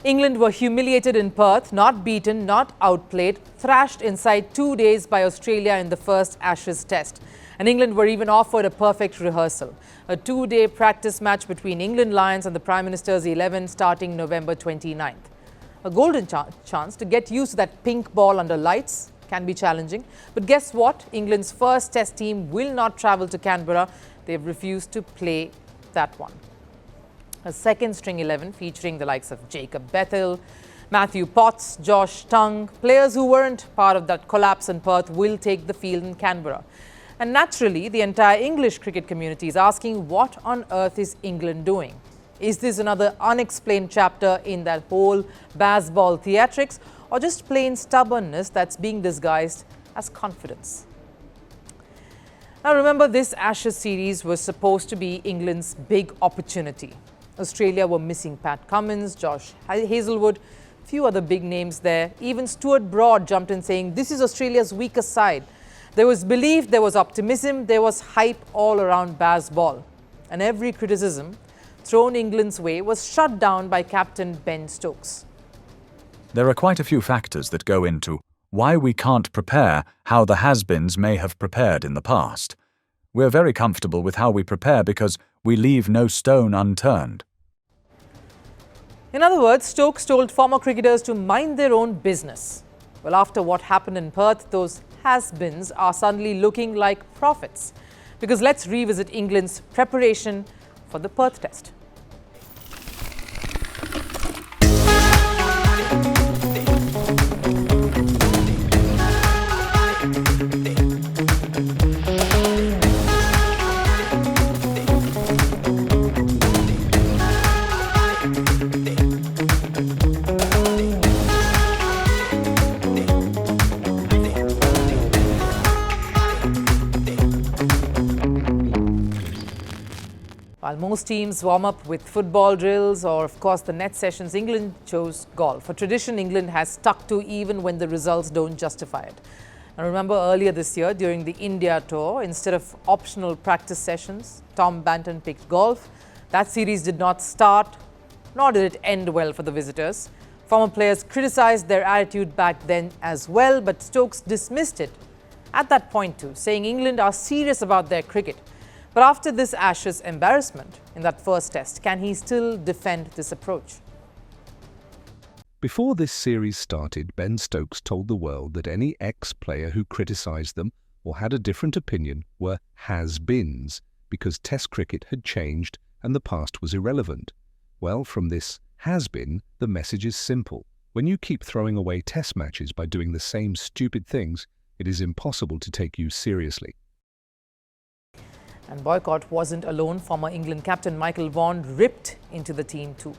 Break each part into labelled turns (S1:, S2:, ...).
S1: England were humiliated in Perth, not beaten, not outplayed, thrashed inside 2 days by Australia in the first Ashes test. And England were even offered a perfect rehearsal. A 2-day practice match between England Lions and the Prime Minister's 11 starting November 29th. A golden chance to get used to that pink ball under lights can be challenging. But guess what? England's first test team will not travel to Canberra. They've refused to play that one. A second string 11 featuring the likes of Jacob Bethel, Matthew Potts, Josh Tongue, players who weren't part of that collapse in Perth will take the field in Canberra. And naturally, the entire English cricket community is asking, what on earth is England doing? Is this another unexplained chapter in that whole Bazball theatrics, or just plain stubbornness that's being disguised as confidence? Now remember, this Ashes series was supposed to be England's big opportunity. Australia were missing Pat Cummins, Josh Hazlewood, few other big names there. Even Stuart Broad jumped in saying this is Australia's weakest side. There was belief, there was optimism, there was hype all around Bazball. And every criticism thrown England's way was shut down by captain Ben Stokes.
S2: There are quite a few factors that go into why we can't prepare how the has-beens may have prepared in the past. We're very comfortable with how we prepare because we leave no stone unturned.
S1: In other words, Stokes told former cricketers to mind their own business. Well, after what happened in Perth, those has-beens are suddenly looking like prophets. Because let's revisit England's preparation for the Perth test. While most teams warm up with football drills or, of course, the net sessions, England chose golf. A tradition England has stuck to even when the results don't justify it. Now, remember earlier this year during the India tour, instead of optional practice sessions, Tom Banton picked golf. That series did not start, nor did it end well for the visitors. Former players criticized their attitude back then as well, but Stokes dismissed it at that point too, saying England are serious about their cricket. But after this Ashes embarrassment in that first test, can he still defend this approach?
S3: Before this series started, Ben Stokes told the world that any ex-player who criticised them or had a different opinion were has-beens because Test cricket had changed and the past was irrelevant. Well, from this has-been, the message is simple. When you keep throwing away Test matches by doing the same stupid things, it is impossible to take you seriously.
S1: And Boycott wasn't alone. Former England captain Michael Vaughan ripped into the team too.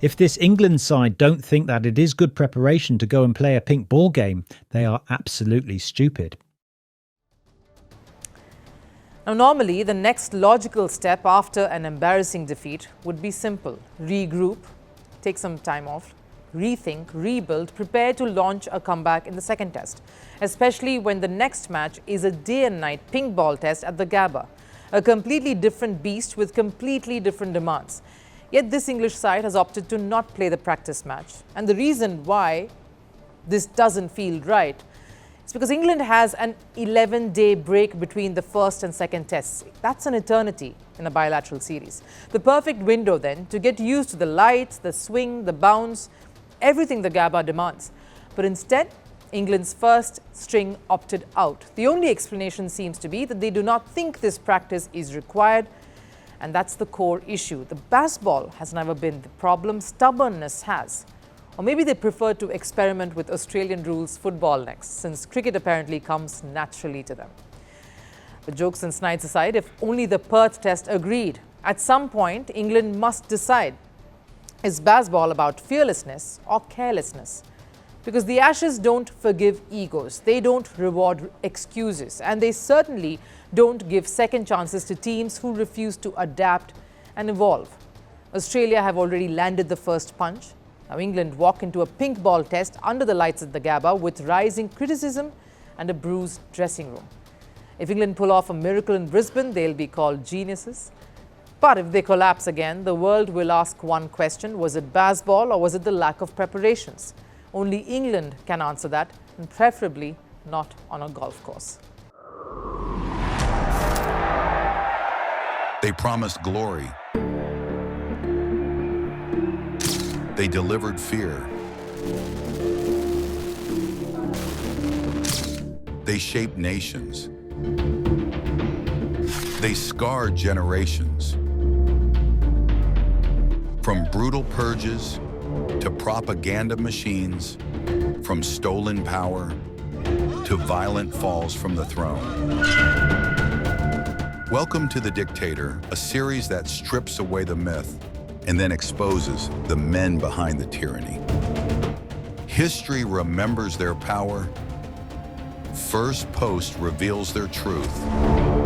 S4: If this England side don't think that it is good preparation to go and play a pink ball game, they are absolutely stupid.
S1: Now, normally, the next logical step after an embarrassing defeat would be simple. Regroup, take some time off, rethink, rebuild, prepare to launch a comeback in the second test, especially when the next match is a day and night pink ball test at the Gabba, a completely different beast with completely different demands. Yet this English side has opted to not play the practice match. And the reason why this doesn't feel right is because England has an 11-day break between the first and second tests. That's an eternity in a bilateral series. The perfect window then to get used to the lights, the swing, the bounce, everything the Gabba demands. But instead, England's first string opted out. The only explanation seems to be that they do not think this practice is required, and that's the core issue. The Bazball has never been the problem, stubbornness has. Or maybe they prefer to experiment with Australian rules football next, since cricket apparently comes naturally to them. But jokes and snides aside, if only the Perth test agreed, at some point England must decide, is Bazball about fearlessness or carelessness? Because the Ashes don't forgive egos, they don't reward excuses, and they certainly don't give second chances to teams who refuse to adapt and evolve. Australia have already landed the first punch. Now England walk into a pink ball test under the lights at the Gabba with rising criticism and a bruised dressing room. If England pull off a miracle in Brisbane, they'll be called geniuses. But if they collapse again, the world will ask one question: was it Bazball or was it the lack of preparations? Only England can answer that, and preferably not on a golf course.
S5: They promised glory. They delivered fear. They shaped nations. They scarred generations. From brutal purges to propaganda machines, from stolen power to violent falls from the throne. Welcome to The Dictator, a series that strips away the myth and then exposes the men behind the tyranny. History remembers their power. Firstpost reveals their truth.